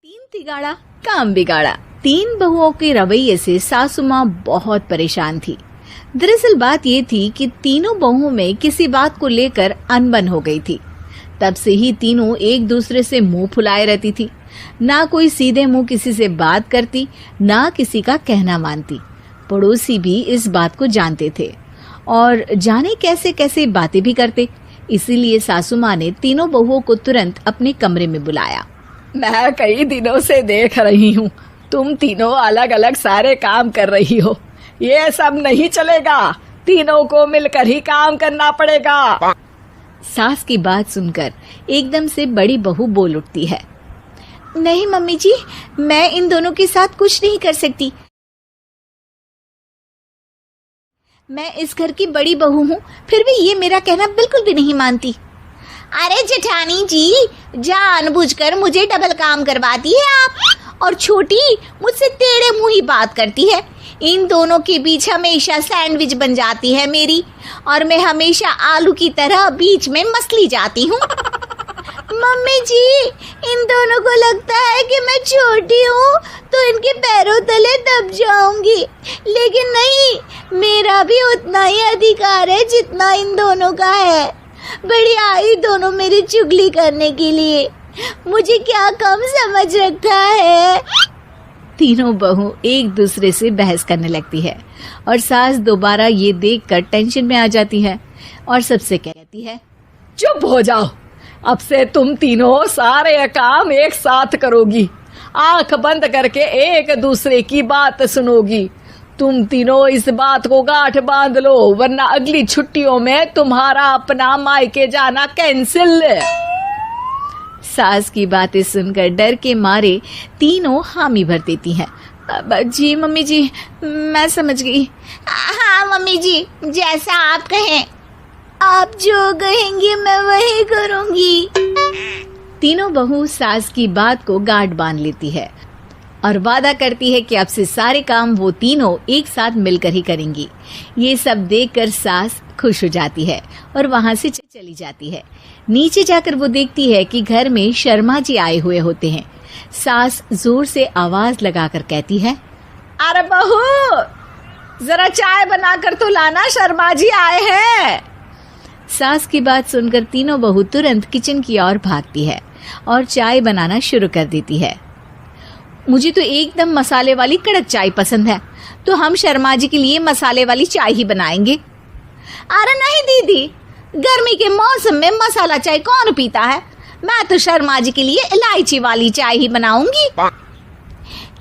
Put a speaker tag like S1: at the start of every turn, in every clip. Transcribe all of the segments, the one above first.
S1: तीन तिगाड़ा काम बिगाड़ा। तीन बहुओं के रवैये से सासू माँ बहुत परेशान थी। दरअसल बात ये थी कि तीनों बहुओं में किसी बात को लेकर अनबन हो गई थी। तब से ही तीनों एक दूसरे से मुंह फुलाए रहती थी। ना कोई सीधे मुंह किसी से बात करती, ना किसी का कहना मानती। पड़ोसी भी इस बात को जानते थे और जाने कैसे कैसे बातें भी करते। इसीलिए सासू माँ ने तीनों बहुओं को तुरंत अपने कमरे में बुलाया।
S2: मैं कई दिनों से देख रही हूँ, तुम तीनों अलग अलग सारे काम कर रही हो। ये सब नहीं चलेगा, तीनों को मिलकर ही काम करना पड़ेगा।
S1: सास की बात सुनकर एकदम से बड़ी बहू बोल उठती है। नहीं मम्मी जी, मैं इन दोनों के साथ कुछ नहीं कर सकती। मैं इस घर की बड़ी बहू हूँ, फिर भी ये मेरा कहना बिल्कुल भी नहीं मानती।
S3: अरे जेठानी जी, जानबूझकर मुझे डबल काम करवाती है आप। और छोटी मुझसे टेढ़े मुंह ही बात करती है। इन दोनों के बीच हमेशा सैंडविच बन जाती है मेरी, और मैं हमेशा आलू की तरह बीच में मसली जाती हूँ। मम्मी जी, इन दोनों को लगता है कि मैं छोटी हूँ तो इनके पैरों तले दब जाऊंगी, लेकिन नहीं, मेरा भी उतना ही अधिकार है जितना इन दोनों का है। बड़ी आई दोनों मेरी चुगली करने के लिए, मुझे क्या कम समझ रखा है।
S1: तीनों बहू एक दूसरे से बहस करने लगती है और सास दोबारा ये देखकर टेंशन में आ जाती है और सबसे कहती है,
S2: चुप हो जाओ, अब से तुम तीनों सारे काम एक साथ करोगी। आंख बंद करके एक दूसरे की बात सुनोगी। तुम तीनों इस बात को गांठ बांध लो, वरना अगली छुट्टियों में तुम्हारा अपना मायके जाना कैंसिल।
S1: सास की बातें सुनकर डर के मारे तीनों हामी भर देती हैं। जी मम्मी जी, मैं समझ गई।
S3: हाँ मम्मी जी, जैसा आप कहें। आप जो कहेंगी मैं वही करूंगी।
S1: तीनों बहू सास की बात को गांठ बांध लेती है और वादा करती है कि अब से सारे काम वो तीनों एक साथ मिलकर ही करेंगी। ये सब देखकर सास खुश हो जाती है और वहां से चली जाती है। नीचे जाकर वो देखती है कि घर में शर्मा जी आए हुए होते हैं। सास जोर से आवाज लगाकर कहती है,
S2: अरे बहू, जरा चाय बनाकर तो लाना, शर्मा जी आए हैं।
S1: सास की बात सुनकर तीनों बहू तुरंत किचन की ओर भागती है और चाय बनाना शुरू कर देती है। मुझे तो एकदम मसाले वाली कड़क चाय पसंद है, तो हम शर्मा जी के लिए मसाले वाली चाय ही बनाएंगे।
S3: अरे नहीं दीदी, गर्मी के मौसम में मसाला चाय कौन पीता है? मैं तो शर्मा जी के लिए इलायची वाली चाय ही बनाऊंगी।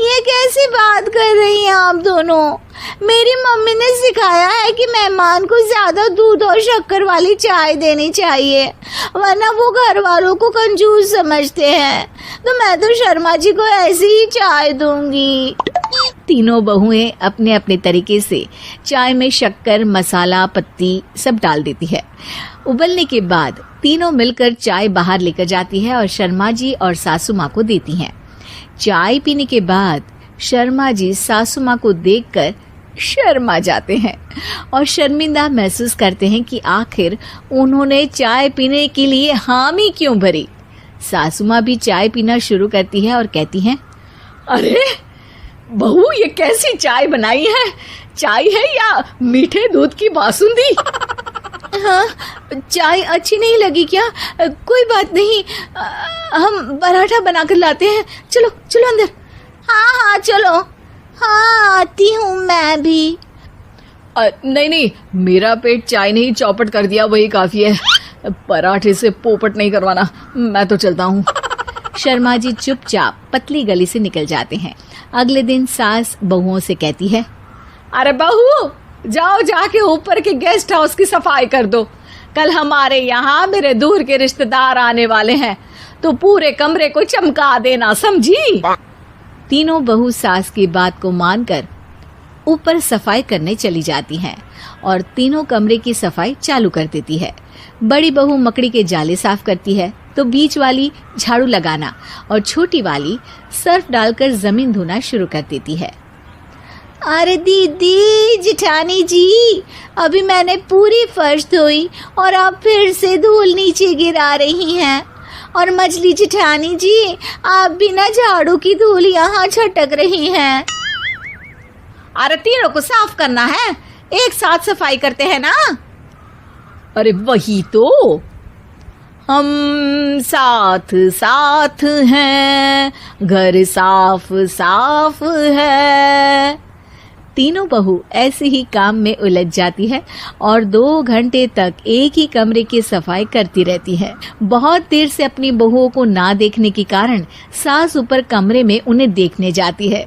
S3: ये कैसी बात कर रही हैं आप दोनों? मेरी मम्मी ने सिखाया है कि मेहमान को ज्यादा दूध और शक्कर वाली चाय देनी चाहिए, वरना वो घर वालों को कंजूस समझते हैं। तो मैं तो शर्मा जी को ऐसी ही चाय दूंगी।
S1: तीनों बहुएं अपने अपने तरीके से चाय में शक्कर, मसाला, पत्ती सब डाल देती है। उबलने के बाद तीनों मिलकर चाय बाहर लेकर जाती है और शर्मा जी और सासू माँ को देती हैं। चाय पीने के बाद शर्मा जी सासू माँ को देखकर शर्मा जाते हैं और शर्मिंदा महसूस करते हैं कि आखिर उन्होंने चाय पीने के लिए हामी क्यों भरी। सासू माँ भी चाय पीना शुरू करती है और कहती हैं,
S2: अरे बहू, ये कैसी चाय बनाई है? चाय है या मीठे दूध की बासुंदी?
S1: हाँ, चाय अच्छी नहीं लगी क्या? कोई बात नहीं, हम पराठा बनाकर लाते हैं। चलो चलो अंदर।
S3: हाँ चलो। हाँ, आती हूँ मैं भी।
S2: नहीं, मेरा पेट चाय ने ही चौपट कर दिया, वही काफी है। पराठे से पोपट नहीं करवाना, मैं तो चलता हूँ।
S1: शर्मा जी चुपचाप पतली गली से निकल जाते हैं। अगले दिन सास बहुओं से कहती है,
S2: अरे बहू, जाओ जाके ऊपर के गेस्ट हाउस की सफाई कर दो। कल हमारे यहाँ मेरे दूर के रिश्तेदार आने वाले हैं, तो पूरे कमरे को चमका देना, समझी?
S1: तीनों बहू सास की बात को मानकर ऊपर सफाई करने चली जाती हैं और तीनों कमरे की सफाई चालू कर देती है। बड़ी बहू मकड़ी के जाले साफ करती है, तो बीच वाली झाड़ू लगाना और छोटी वाली सर्फ डालकर जमीन धोना शुरू कर देती है।
S3: अरे दीदी, जेठानी जी, अभी मैंने पूरी फर्श धोई और आप फिर से धूल नीचे गिरा रही हैं। और मछली जेठानी जी, आप बिना झाड़ू की धूल यहाँ छटक रही हैं।
S1: अरे तीनों को साफ करना है, एक साथ सफाई करते हैं ना।
S2: अरे वही तो, हम साथ साथ हैं, घर साफ साफ है।
S1: तीनों बहू ऐसे ही काम में उलझ जाती है और 2 घंटे तक एक ही कमरे की सफाई करती रहती है। बहुत देर से अपनी बहुओं को ना देखने के कारण सास ऊपर कमरे में उन्हें देखने जाती है,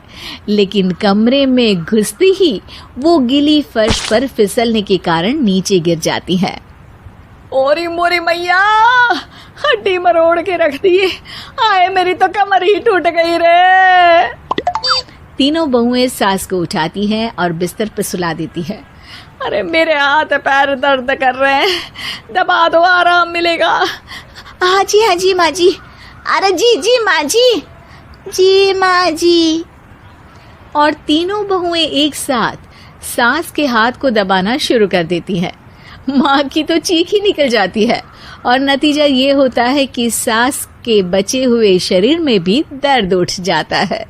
S1: लेकिन कमरे में घुसती ही वो गीली फर्श पर फिसलने के कारण नीचे गिर जाती है।
S2: ओरी मोरी मैया, हड्डी मरोड़ के रख दी। आए मेरी तो कमर ही टूट गई रे।
S1: तीनों बहुएं सास को उठाती हैं और बिस्तर पर सुला देती है।
S2: अरे मेरे हाथ पैर दर्द कर रहे हैं, दबा दो, आराम मिलेगा।
S3: हाँ जी माँ जी। अरे जी माँ जी, जी माँ जी।
S1: और तीनों बहुएं एक साथ सास के हाथ को दबाना शुरू कर देती हैं। माँ की तो चीख ही निकल जाती है और नतीजा ये होता है कि सास के बचे हुए शरीर में भी दर्द उठ जाता है।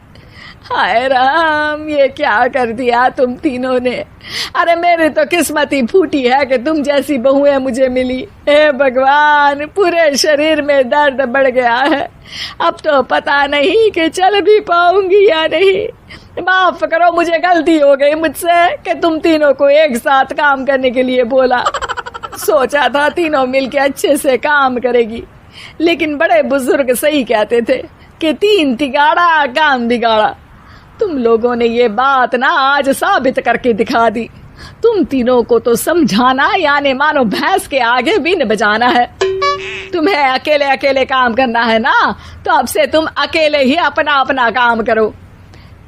S2: हाय राम, ये क्या कर दिया तुम तीनों ने। अरे मेरी तो किस्मत ही फूटी है कि तुम जैसी बहुएं मुझे मिली। हे भगवान, पूरे शरीर में दर्द बढ़ गया है। अब तो पता नहीं कि चल भी पाऊंगी या नहीं। माफ करो, मुझे गलती हो गई मुझसे कि तुम तीनों को एक साथ काम करने के लिए बोला। सोचा था तीनों मिलके अच्छे से काम करेगी, लेकिन बड़े बुजुर्ग सही कहते थे कि 3 तिगाड़ा काम बिगाड़ा। तुम लोगों ने ये बात ना आज साबित करके दिखा दी। तुम तीनों को तो समझाना यानी मानो भैंस के आगे बीन बजाना है। तुम्हें अकेले अकेले काम करना है ना, तो अब से तुम अकेले ही अपना अपना काम करो।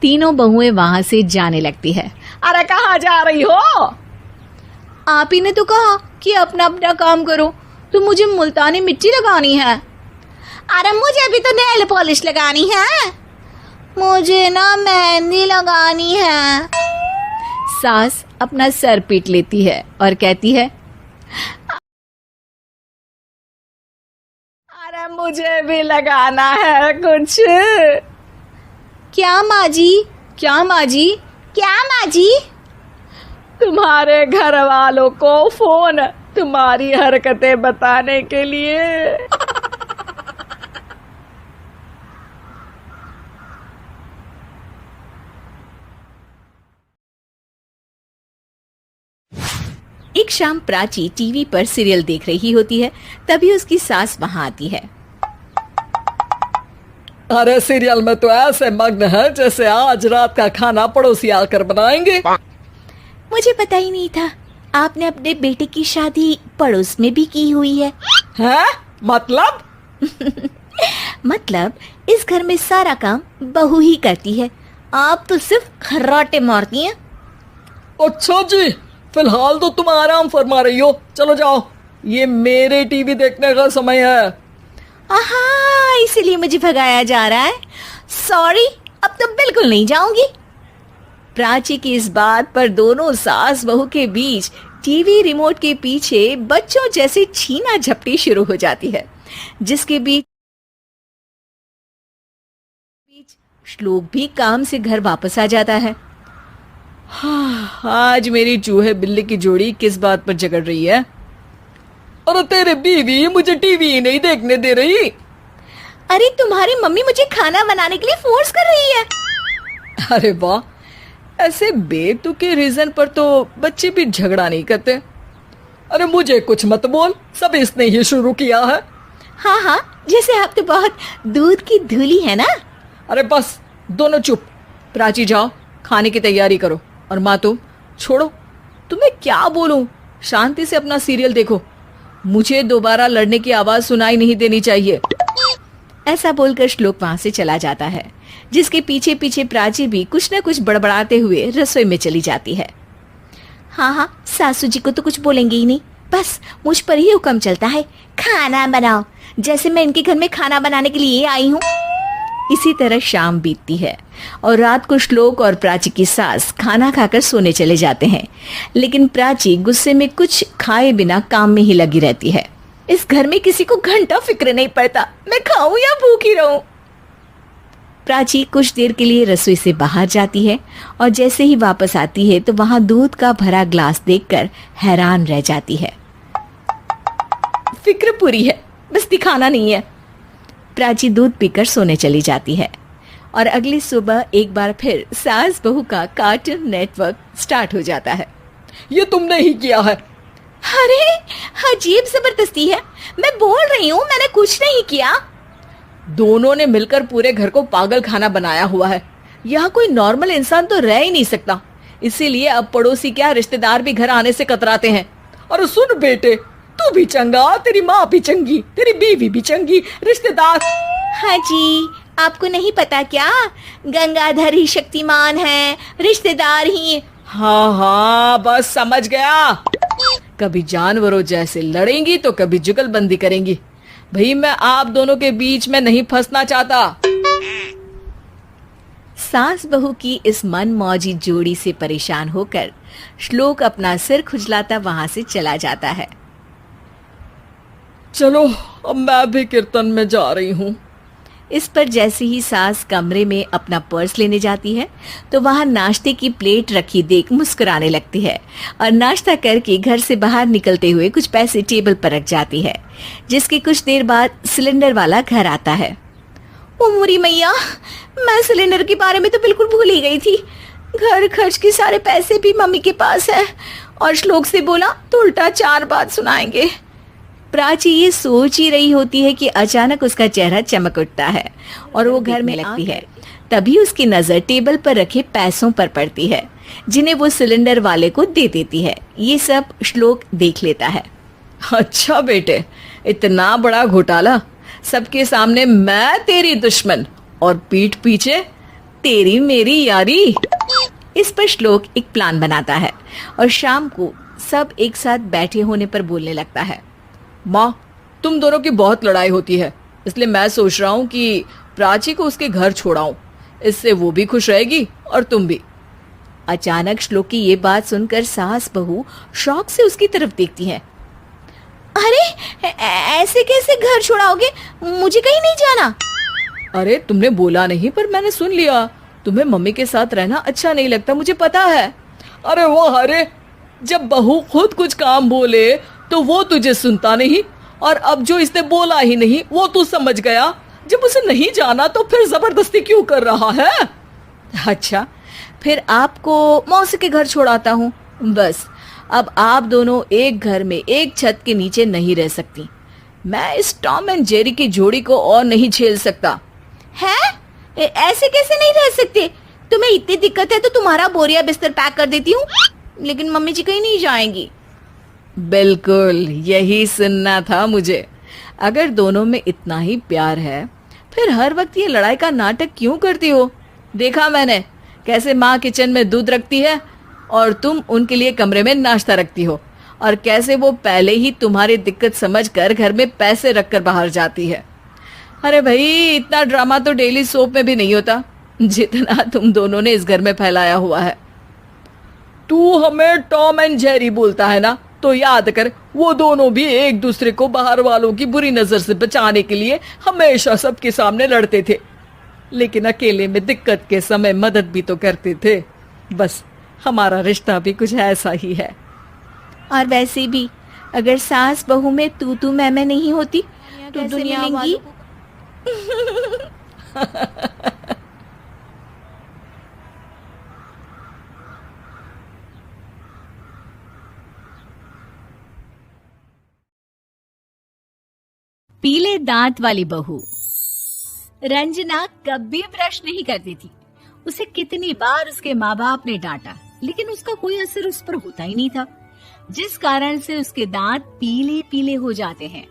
S1: तीनों बहुएं वहां से जाने लगती है।
S2: अरे कहाँ जा रही हो?
S1: आप ही ने तो कहा कि अपना अपना काम करो, तो मुझे मुल्तानी मिट्टी लगानी है।
S3: अरे मुझे भी तो नेल पॉलिश लगानी है, मुझे ना मेहंदी लगानी है।
S1: सास अपना सर पीट लेती है और कहती है,
S2: अरे मुझे भी लगाना है कुछ।
S3: क्या माँ जी?
S1: क्या माँ जी?
S3: क्या माँ जी?
S2: तुम्हारे घर वालों को फोन तुम्हारी हरकतें बताने के लिए।
S1: एक शाम प्राची टीवी पर सीरियल देख रही होती है, तभी उसकी सास वहां आती है।
S2: अरे सीरियल में तो ऐसे मग्न है जैसे आज रात का खाना पड़ोसी आकर बनाएंगे।
S3: मुझे पता ही नहीं था आपने अपने बेटे की शादी पड़ोस में भी की हुई है।
S2: हैं? मतलब?
S3: मतलब इस घर में सारा काम बहू ही करती है, आप तो सिर्फ खर्राटे मारती हैं।
S2: अच्छा जी, फिलहाल तो तुम आराम फरमा रही हो, चलो जाओ, ये मेरे टीवी देखने का समय है।
S3: आहा, इसीलिए मुझे भगाया जा रहा है। सॉरी, अब तो बिल्कुल नहीं जाऊंगी।
S1: प्राची की इस बात पर दोनों सास बहू के बीच टीवी रिमोट के पीछे बच्चों जैसे छीना झपटी शुरू हो जाती है, जिसके बीच श्लोक भी काम से घर वापस आ जाता है। हाँ, आज मेरी चूहे बिल्ली की जोड़ी किस बात पर झगड़ रही है?
S2: अरे तेरे बीवी मुझे टीवी ही नहीं देखने दे रही।
S3: अरे तुम्हारी मम्मी मुझे खाना बनाने के लिए फोर्स कर रही है।
S2: अरे वाह, ऐसे बेतुके रीजन पर तो बच्चे भी झगड़ा नहीं करते। अरे मुझे कुछ मत बोल, सब इसने ही शुरू किया है।
S3: हाँ हाँ, जैसे आप तो बहुत दूध की धूली है ना।
S2: अरे बस, दोनों चुप।
S1: प्राची जाओ, खाने की तैयारी करो। और माँ तुम छोड़ो, तुम्हें क्या बोलूं, शांति से अपना सीरियल देखो, मुझे दोबारा लड़ने की आवाज सुनाई नहीं देनी चाहिए। ऐसा बोलकर श्लोक वहां से चला जाता है, जिसके पीछे पीछे प्राची भी कुछ न कुछ बड़बड़ाते हुए रसोई में चली जाती है।
S3: हाँ हाँ, सासू जी को तो कुछ बोलेंगे ही नहीं, बस मुझ पर ही हुक्म चलता है, खाना बनाओ, जैसे मैं इनके घर में खाना बनाने के लिए आई हूँ।
S1: इसी तरह शाम बीतती है और रात को श्लोक और प्राची की सास खाना खाकर सोने चले जाते हैं, लेकिन प्राची गुस्से में कुछ खाए बिना काम में ही लगी रहती है।
S3: इस घर में किसी को घंटा फिक्र नहीं पड़ता मैं खाऊं या भूखी रहूं।
S1: प्राची कुछ देर के लिए रसोई से बाहर जाती है और जैसे ही वापस आती है तो वहां दूध का भरा ग्लास देखकर हैरान रह जाती है।
S3: फिक्र पूरी है, बस दिखाना नहीं है।
S1: प्राची दूध पीकर सोने चली जाती है और अगली सुबह एक बार फिर सास बहू का कार्टून नेटवर्क स्टार्ट हो जाता है।
S2: ये तुमने ही किया है।
S3: अरे अजीब जबरदस्ती है, मैं बोल रही हूँ मैंने कुछ नहीं किया।
S2: दोनों ने मिलकर पूरे घर को पागल खाना बनाया हुआ है। यहाँ कोई नॉर्मल इंसान तो रह ही नहीं सकता, इसीलिए अब पड़ोसी क्या रिश्तेदार भी घर आने से कतराते हैं। और सुन बेटे, तू भी चंगा, तेरी माँ भी चंगी, तेरी बीवी भी चंगी, रिश्तेदार।
S3: हाँ जी, आपको नहीं पता क्या, गंगाधर ही शक्तिमान है, रिश्तेदार ही।
S2: हाँ हाँ बस समझ गया। कभी जानवरों जैसे लड़ेंगी तो कभी जुगलबंदी करेंगी। भाई मैं आप दोनों के बीच में नहीं फंसना चाहता।
S1: सास बहू की इस मनमौजी जोड़ी से परेशान होकर श्लोक अपना सिर खुजलाता वहां से चला जाता है।
S2: चलो अब मैं भी कीर्तन में जा रही हूँ।
S1: इस पर जैसे ही सास कमरे में अपना पर्स लेने जाती है तो वहां नाश्ते की प्लेट रखी देख मुस्कुराने लगती है और नाश्ता करके घर से बाहर निकलते हुए कुछ पैसे टेबल पर रख जाती है, जिसके कुछ देर बाद सिलेंडर वाला घर आता है।
S3: ओ मोरी मैया, मैं सिलेंडर के बारे में तो बिल्कुल भूल ही गई थी। घर खर्च के सारे पैसे भी मम्मी के पास है और श्लोक से बोला तो उल्टा 4 बात सुनाएंगे।
S1: प्राची ये सोच ही रही होती है कि अचानक उसका चेहरा चमक उठता है और वो घर में लगती है। तभी उसकी नजर टेबल पर रखे पैसों पर पड़ती है, जिन्हें वो सिलेंडर वाले को दे देती है। ये सब श्लोक देख लेता है।
S2: अच्छा बेटे, इतना बड़ा घोटाला, सबके सामने मैं तेरी दुश्मन और पीठ पीछे तेरी मेरी यारी।
S1: इस पर श्लोक एक प्लान बनाता है और शाम को सब एक साथ बैठे होने पर बोलने लगता है।
S2: माँ, तुम दोनों की बहुत लड़ाई होती है, इसलिए मैं सोच रहा हूँ कि प्राची को उसके घर छोड़ाऊं। इससे वो भी खुश रहेगी और तुम भी।
S1: अचानक श्लोक की ये बात सुनकर सास बहू शौक से उसकी तरफ देखती है।
S3: अरे ऐसे कैसे घर छोड़ाओगे, मुझे कहीं नहीं जाना।
S2: अरे तुमने बोला नहीं पर मैंने सुन लिया, तुम्हें मम्मी के साथ रहना अच्छा नहीं लगता, मुझे पता है। अरे वो अरे, जब बहू खुद कुछ काम बोले तो वो तुझे सुनता नहीं, और अब जो इसने बोला ही नहीं वो तू समझ गया। जब उसे नहीं जाना तो फिर जबरदस्ती क्यों कर रहा है?
S1: अच्छा, फिर आपको मौसी के घर छोड़ाता हूँ। बस अब आप दोनों एक घर में एक छत के नीचे नहीं रह सकती। मैं इस टॉम एंड जेरी की जोड़ी को और नहीं झेल सकता।
S3: है? ऐसे कैसे नहीं रह सकते? तुम्हें इतनी दिक्कत है तो तुम्हारा बोरिया बिस्तर पैक कर देती हूँ, लेकिन मम्मी जी कहीं नहीं जाएंगी।
S2: बिल्कुल यही सुनना था मुझे। अगर दोनों में इतना ही प्यार है फिर हर वक्त ये लड़ाई का नाटक क्यों करती हो? देखा मैंने कैसे माँ किचन में दूध रखती है और तुम उनके लिए कमरे में नाश्ता रखती हो, और कैसे वो पहले ही तुम्हारी दिक्कत समझकर घर में पैसे रखकर बाहर जाती है। अरे भाई, इतना ड्रामा तो डेली सोप में भी नहीं होता जितना तुम दोनों ने इस घर में फैलाया हुआ है। तू हमें टॉम एंड जेरी बोलता है ना, तो याद कर वो दोनों भी एक दूसरे को बाहर वालों की बुरी नजर से बचाने के लिए हमेशा सबके सामने लड़ते थे, लेकिन अकेले में दिक्कत के समय मदद भी तो करते थे। बस हमारा रिश्ता भी कुछ ऐसा ही है।
S1: और वैसे भी अगर सास बहू में तू मैं नहीं होती तो दुनिया मिलेंगी। पीले दांत वाली बहू। रंजना कभी ब्रश नहीं करती थी। उसे कितनी बार उसके माँ बाप ने डांटा, लेकिन उसका कोई असर उस पर होता ही नहीं था, जिस कारण से उसके दांत पीले पीले हो जाते हैं।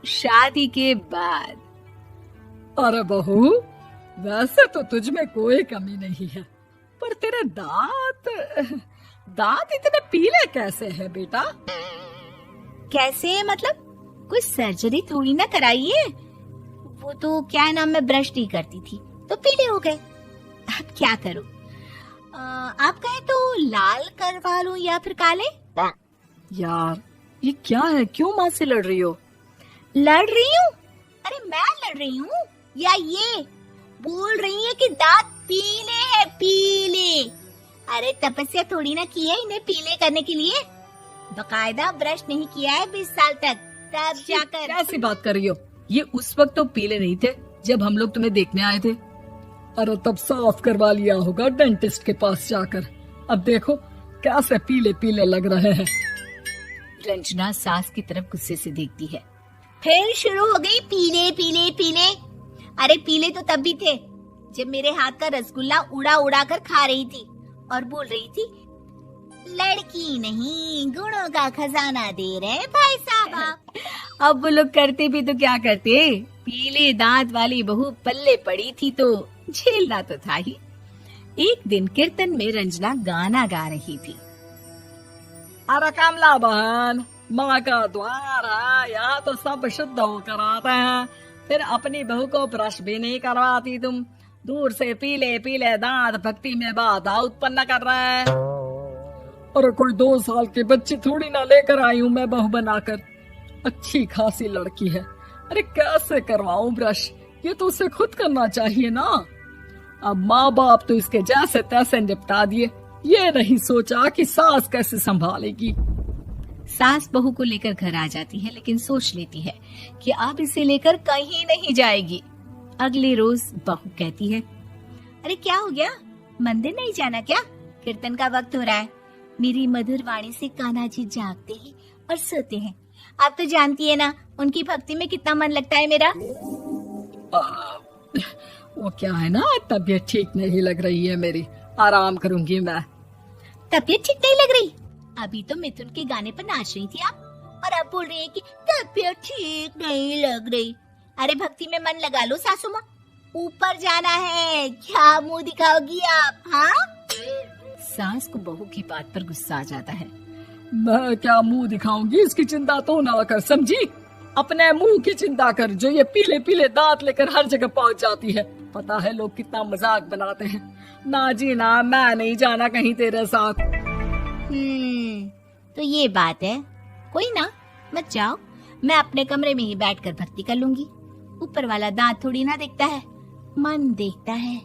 S1: शादी के बाद
S2: अरे बहू, वैसे तो तुझ में कोई कमी नहीं है, पर तेरे दांत इतने पीले कैसे हैं बेटा?
S3: कैसे मतलब? कोई सर्जरी थोड़ी ना कराइए। वो तो क्या नाम, मैं ब्रश नहीं करती थी तो पीले हो गए। अब क्या करूं? आप कहें तो लाल करवा लूं या फिर काले?
S2: यार ये क्या है, क्यों माँ से लड़ रही हो?
S3: लड़ रही हूँ? अरे मैं लड़ रही हूँ या ये बोल रही है कि दांत पीले हैं पीले? अरे तपस्या थोड़ी ना की है इन्हें पीले करने के लिए, बकायदा ब्रश नहीं किया है 20 साल तक, तब जाकर।
S2: कैसी बात कर रही हो? ये उस वक्त तो पीले नहीं थे जब हम लोग तुम्हें देखने आए थे। अरे तब साफ करवा लिया होगा डेंटिस्ट के पास जाकर। अब देखो कैसे पीले पीले लग रहे हैं।
S1: रंजना सास की तरफ गुस्से से देखती है।
S3: फिर शुरू हो गई पीले पीले पीले। अरे पीले तो तब भी थे जब मेरे हाथ का रसगुल्ला उड़ा उड़ा कर खा रही थी और बोल रही थी लड़की नहीं गुणों का खजाना दे रहे भाई साहब।
S1: अब वो लोग करते भी तो क्या करते, पीले दांत वाली बहू पल्ले पड़ी थी तो झेलना तो था ही। एक दिन कीर्तन में रंजना गाना गा रही थी।
S2: अरे कमला बहन, माँ का द्वार है, यहाँ तो सब शुद्ध होकर आते हैं, फिर अपनी बहू को ब्रश भी नहीं करवाती तुम। दूर से पीले पीले दांत भक्ति में बाधा उत्पन्न कर रहे हैं। अरे कोई 2 साल के बच्चे थोड़ी ना लेकर आई हूँ मैं बहू बनाकर। अच्छी खासी लड़की है, अरे कैसे करवाऊं ब्रश? ये तो उसे खुद करना चाहिए ना। अब माँ बाप तो इसके जैसे तैसे निपटा दिए, ये नहीं सोचा कि सास कैसे संभालेगी।
S1: सास बहू को लेकर घर आ जाती है, लेकिन सोच लेती है कि अब इसे लेकर कहीं नहीं जाएगी। अगले रोज बहू कहती है,
S3: अरे क्या हो गया, मंदिर नहीं जाना क्या? कीर्तन का वक्त हो रहा है। मेरी मधुर वाणी से कान्हा जी जागते हैं और सोते हैं। आप तो जानती है ना उनकी भक्ति में कितना मन लगता है मेरा।
S2: वो क्या है ना, तबीयत ठीक नहीं लग रही है मेरी, आराम करूंगी मैं।
S3: तबीयत ठीक नहीं लग रही? अभी तो मिथुन के गाने पर नाच रही थी आप, और अब बोल रही है कि तबीयत ठीक नहीं लग रही। अरे भक्ति में मन लगा लो सासू माँ, ऊपर जाना है, क्या मुंह दिखाओगी आप? हाँ,
S1: सास को बहू की बात पर गुस्सा आ जाता है।
S2: मैं क्या मुंह दिखाऊंगी, इसकी चिंता तो ना कर, समझी? अपने मुंह की चिंता कर, जो ये पीले पीले दांत लेकर हर जगह पहुंच जाती है। पता है लोग कितना मजाक बनाते हैं। ना जी ना, मैं नहीं जाना कहीं तेरे साथ।
S3: तो ये बात है। कोई ना, मत जाओ, मैं अपने कमरे में ही बैठकर भक्ति कर लूंगी। ऊपर वाला दांत थोड़ी ना देखता है, मन देखता है,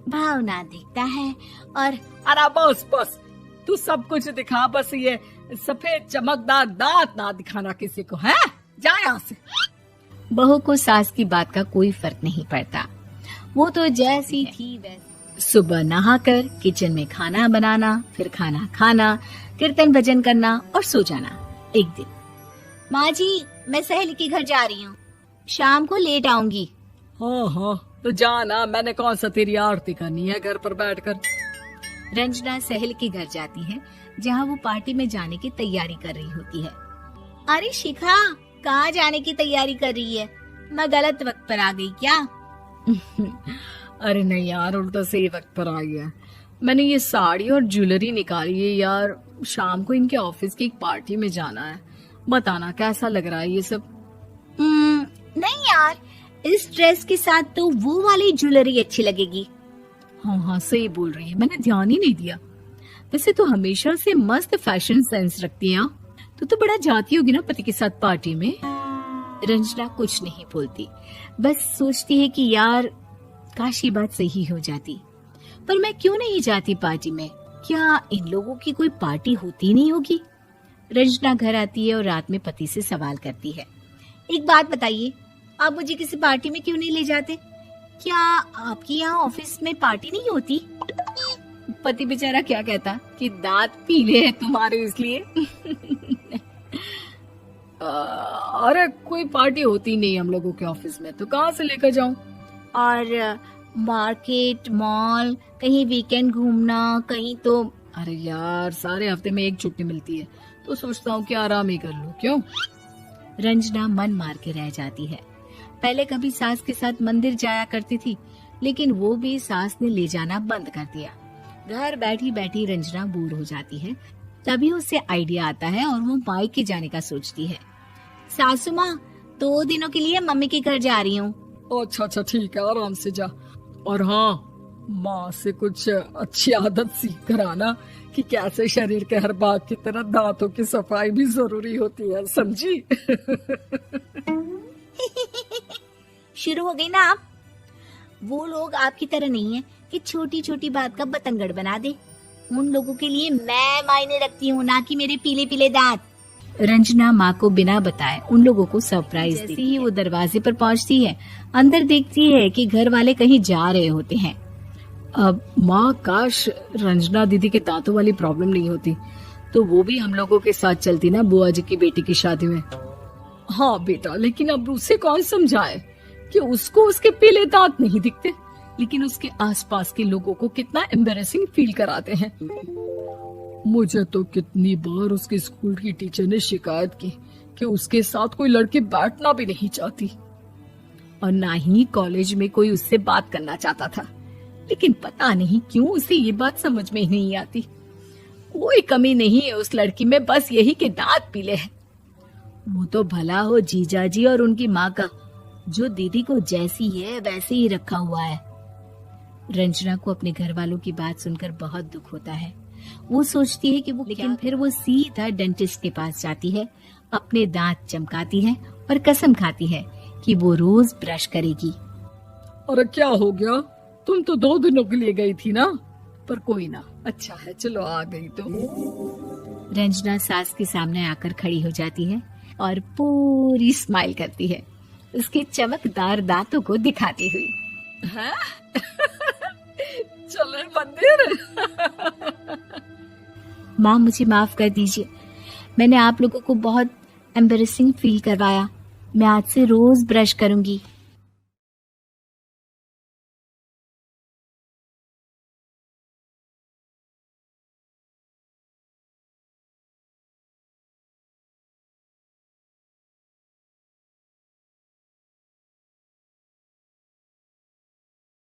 S3: भावना देखता है। और
S2: अरे बस बस, तू सब कुछ दिखा, बस ये सफेद चमकदार दांत ना दिखाना किसी को, है? जा यहाँ से।
S1: बहू को सास की बात का कोई फर्क नहीं पड़ता। वो तो जैसी थी वैसी। सुबह नहाकर किचन में खाना बनाना, फिर खाना खाना, कीर्तन भजन करना और सो जाना। एक दिन,
S3: माँ जी मैं सहेली के घर जा रही हूँ, शाम को लेट आऊंगी।
S2: हाँ हाँ, तो जाना, मैंने कौन सा तेरी आरती करनी है घर पर बैठकर।
S1: रंजना सहेल के घर जाती है, जहाँ वो पार्टी में जाने की तैयारी कर रही होती है।
S3: अरे शिखा, कहाँ जाने की तैयारी कर रही है? मैं गलत वक्त पर आ गई क्या?
S2: अरे नहीं यार, उल्टा सही वक्त पर आई है। मैंने ये साड़ी और ज्वेलरी निकाली है यार, शाम को इनके ऑफिस की एक पार्टी में जाना है। बताना कैसा लग रहा है ये सब?
S3: नहीं यार, इस ड्रेस के साथ तो वो वाली ज्वेलरी अच्छी लगेगी।
S2: हाँ हाँ सही बोल रही है, मैंने ध्यान ही नहीं दिया। वैसे तो हमेशा से मस्त फैशन सेंस रखती है। तो बड़ा जाती होगी ना पति के साथ पार्टी में।
S1: रंजना कुछ नहीं बोलती, बस सोचती है कि यार काश ये बात सही हो जाती, पर मैं क्यों नहीं जाती पार्टी में? क्या इन लोगों की कोई पार्टी होती नहीं होगी? रंजना घर आती है और रात में पति से सवाल करती है,
S3: एक बात बताइए, आप मुझे किसी पार्टी में क्यों नहीं ले जाते? क्या आपके यहाँ ऑफिस में पार्टी नहीं होती?
S1: पति बेचारा क्या कहता कि दांत पीले हैं तुम्हारे इसलिए।
S2: अरे कोई पार्टी होती नहीं हम लोगों के ऑफिस में, तो कहाँ से लेकर जाऊं?
S3: और मार्केट, मॉल, कहीं वीकेंड घूमना, कहीं तो।
S2: अरे यार सारे हफ्ते में एक छुट्टी मिलती है, तो सोचता हूँ कि आराम ही कर लूं। क्यों?
S1: रंजना मन मार के रह जाती है। पहले कभी सास के साथ मंदिर जाया करती थी, लेकिन वो भी सास ने ले जाना बंद कर दिया। घर बैठी बैठी रंजना बोर हो जाती है। तभी उसे आइडिया आता है और वो मायके जाने का सोचती है।
S3: सासू माँ, 2 दिनों के लिए मम्मी के घर जा रही हूँ।
S2: अच्छा ठीक है, आराम से जा। और हाँ, माँ से कुछ अच्छी आदत सीख कर आना कि कैसे शरीर के हर भाग की तरह दांतों की सफाई भी जरूरी होती है, समझी?
S3: शुरू हो गई ना आप। वो लोग आपकी तरह नहीं है कि छोटी छोटी बात का बतंगड़ बना दे। उन लोगों के लिए मैं मायने रखती हूँ, ना कि मेरे पीले पीले दांत।
S1: रंजना माँ को बिना बताए उन लोगों को सरप्राइज देती ही वो दरवाजे पर पहुँचती है। अंदर देखती है कि घर वाले कहीं जा रहे होते हैं।
S2: अब माँ, काश रंजना दीदी के दांतों वाली प्रॉब्लम नहीं होती तो वो भी हम लोगों के साथ चलती ना बुआ जी की बेटी की शादी में। हाँ बेटा, लेकिन अब उसे कौन समझाए कि उसको उसके पीले दांत नहीं दिखते, लेकिन उसके आसपास के लोगों को कितना एम्बैरेसिंग फील कराते हैं। मुझे तो कितनी बार उसके स्कूल की टीचर ने शिकायत की कि उसके साथ कोई लड़की बैठना भी नहीं चाहती और ना ही कॉलेज में कोई उससे बात करना चाहता था, लेकिन पता नहीं क्यों उसे ये बात समझ में ही नहीं आती। कोई कमी नहीं है उस लड़की में, बस यही कि दांत पीले हैं। वो तो भला हो जीजाजी और उनकी माँ का, जो दीदी को जैसी है वैसे ही रखा हुआ है।
S1: रंजना को अपने घर वालों की बात सुनकर बहुत दुख होता है। वो सोचती है कि वो, लेकिन फिर वो सीधा डेंटिस्ट के पास जाती है, अपने दांत चमकाती है और कसम खाती है कि वो रोज ब्रश करेगी।
S2: अरे क्या हो गया, तुम तो 2 दिनों के लिए गई थी ना, पर कोई ना, अच्छा है चलो आ गई तो।
S1: रंजना सास के सामने आकर खड़ी हो जाती है और पूरी स्माइल करती है, उसके चमकदार दांतों को दिखाती हुई।
S2: हैं? चले मंदिर।
S1: माँ, मुझे माफ कर दीजिए, मैंने आप लोगों को बहुत एम्बैरेसिंग फील करवाया। मैं आज से रोज ब्रश करूंगी।